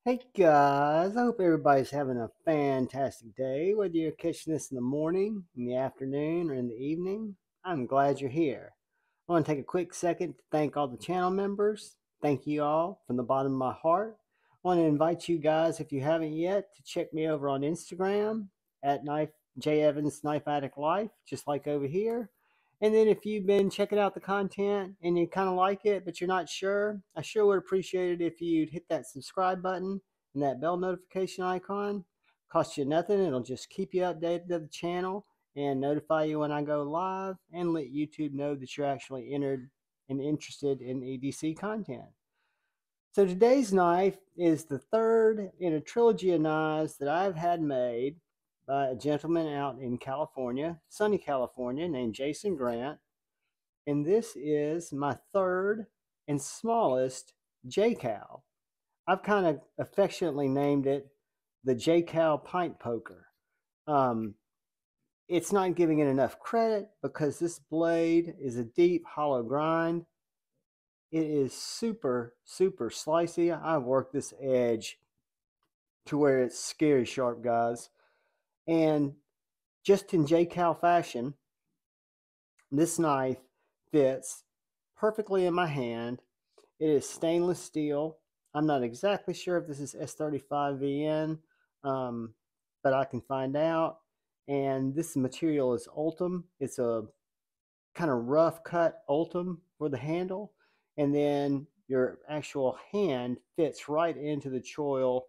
Hey guys, I hope everybody's having a fantastic day, whether you're catching this in the morning, in the afternoon, or in the evening. I'm glad you're here. I want to take a quick second to thank all the channel members. Thank you all from the bottom of my heart. I want to invite you guys, if you haven't yet, to check me over on Instagram at J Evans Knife Addict Life, just like over here. And then if you've been checking out the content and you kind of like it, but you're not sure, I sure would appreciate it if you'd hit that subscribe button and that bell notification icon. Costs you nothing. It'll just keep you updated to the channel and notify you when I go live and let YouTube know that you're actually entered and interested in EDC content. So today's knife is the third in a trilogy of knives that I've had made by a gentleman out in California, sunny California, named Jason Grant. And this is my third and smallest J-Kal. I've kind of affectionately named it the J-Kal Pint Poker. Um, it's not giving it enough credit because this blade is a deep hollow grind. It is super, super slicey. I've worked this edge to where it's scary sharp, guys. And just in J-Kal fashion, this knife fits perfectly in my hand. It is stainless steel. I'm not exactly sure if this is S35VN, but I can find out. And this material is Ultim. It's a kind of rough cut Ultim for the handle. And then your actual hand fits right into the choil,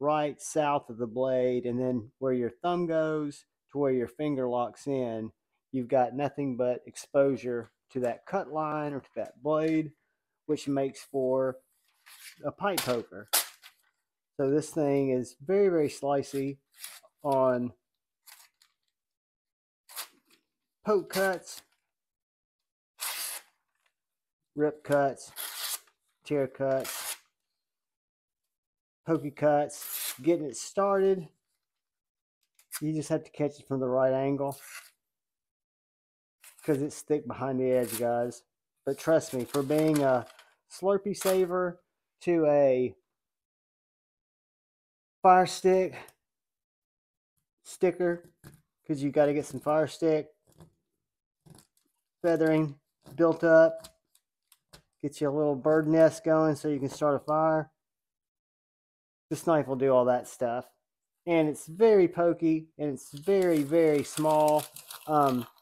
right south of the blade. And then where your thumb goes to where your finger locks in, you've got nothing but exposure to that cut line or to that blade, which makes for a pint poker. So this thing is very, very slicey on poke cuts, rip cuts, tear cuts, pokey cuts. Getting it started, you just have to catch it from the right angle because it's thick behind the edge, guys. But trust me, for being a Slurpee saver to a fire stick sticker, because you got to get some fire stick feathering built up, get you a little bird nest going so you can start a fire. This knife will do all that stuff. And it's very pokey and it's very, very small.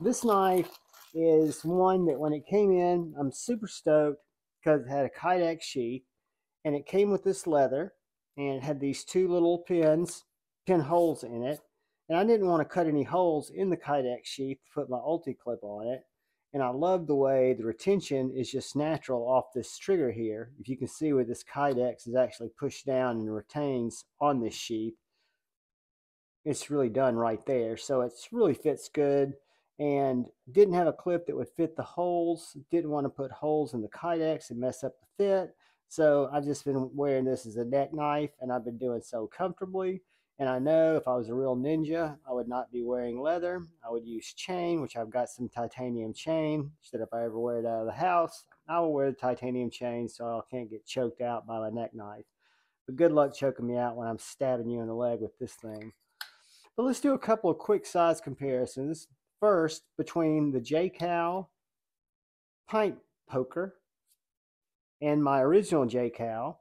This knife is one that when it came in, I'm super stoked because it had a Kydex sheath and it came with this leather and it had these two little pin holes in it. And I didn't want to cut any holes in the Kydex sheath to put my ulti clip on it. And I love the way the retention is just natural off this trigger here. If you can see where this Kydex is actually pushed down and retains on this sheath, it's really done right there. So it really fits good and didn't have a clip that would fit the holes. Didn't want to put holes in the Kydex and mess up the fit. So I've just been wearing this as a neck knife and I've been doing so comfortably. And I know if I was a real ninja, I would not be wearing leather. I would use chain, which I've got some titanium chain, so that if I ever wear it out of the house, I will wear the titanium chain so I can't get choked out by my neck knife. But good luck choking me out when I'm stabbing you in the leg with this thing. But let's do a couple of quick size comparisons. First, between the J-Kal Pint Poker and my original J-Kal,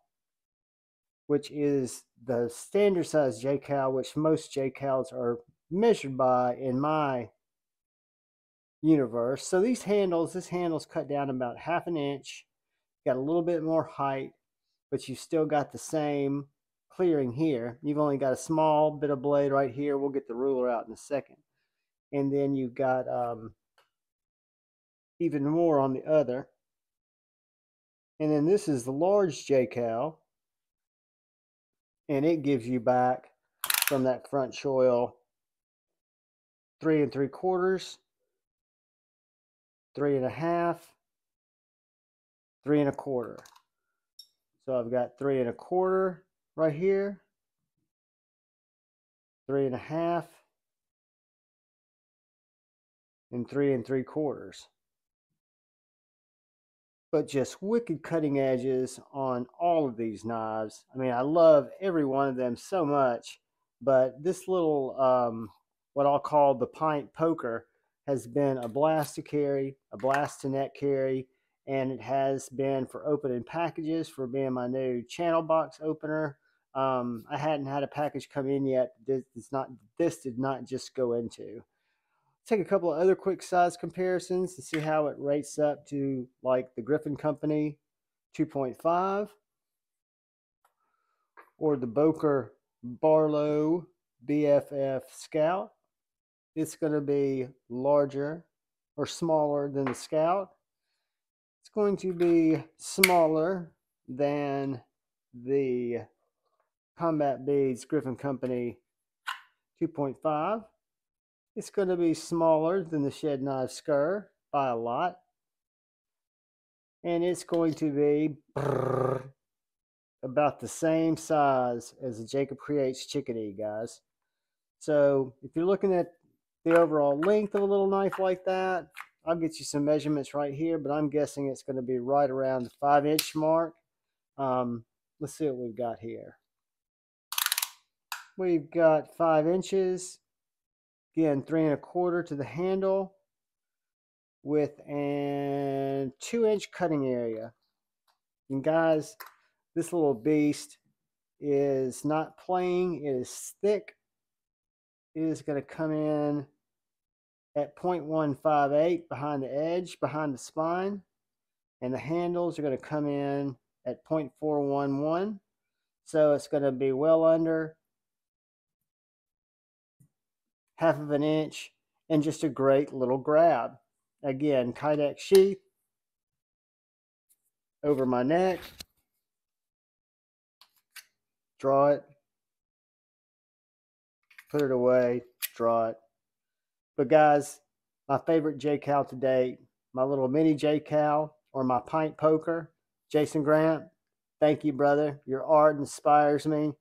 which is the standard size J-Kal, which most J-Kals are measured by in my universe. So these handles, this handle's cut down about 1/2 inch, got a little bit more height, but you still got the same clearing here. You've only got a small bit of blade right here. We'll get the ruler out in a second. And then you've got even more on the other. And then this is the large J-Kal, and it gives you back from that front choil 3 3/4, 3 1/2, 3 1/4. So I've got 3 1/4 right here, 3 1/2, and 3 3/4. but just wicked cutting edges on all of these knives. I mean, I love every one of them so much, but this little, what I'll call the Pint Poker, has been a blast to carry, a blast to net carry, and it has been for opening packages, for being my new channel box opener. I hadn't had a package come in yet. This did not just go into. Take a couple of other quick size comparisons to see how it rates up to like the Griffin Company 2.5 or the Boker Barlow BFF Scout. It's going to be larger or smaller than the Scout. It's going to be smaller than the Combat Beads Griffin Company 2.5. It's going to be smaller than the Shed Knife Skur by a lot. And it's going to be about the same size as the Jacob Creates Chickadee, guys. So if you're looking at the overall length of a little knife like that, I'll get you some measurements right here, but I'm guessing it's going to be right around the 5-inch mark. Let's see what we've got here. We've got 5 inches. Again, 3 1/4 to the handle with a 2-inch cutting area. And guys, this little beast is not plain, it is thick. It is going to come in at 0.158 behind the edge, behind the spine. And the handles are going to come in at 0.411. So it's going to be well under 1/2 inch and just a great little grab. Again, Kydex sheath over my neck. Draw it. Put it away. Draw it. But guys, my favorite J-Kal to date, my little mini J-Kal or my Pint Poker, Jason Grant, thank you, brother. Your art inspires me.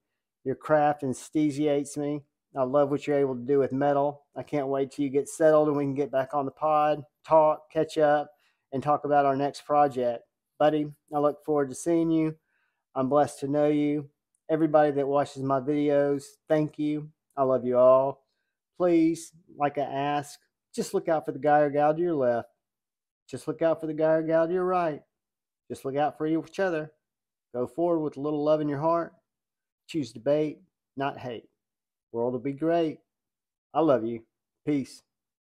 Your craft instesiates me. I love what you're able to do with metal. I can't wait till you get settled and we can get back on the pod, talk, catch up, and talk about our next project. Buddy, I look forward to seeing you. I'm blessed to know you. Everybody that watches my videos, thank you. I love you all. Please, like I ask, just look out for the guy or gal to your left. Just look out for the guy or gal to your right. Just look out for each other. Go forward with a little love in your heart. Choose debate, not hate. World will be great. I love you. Peace.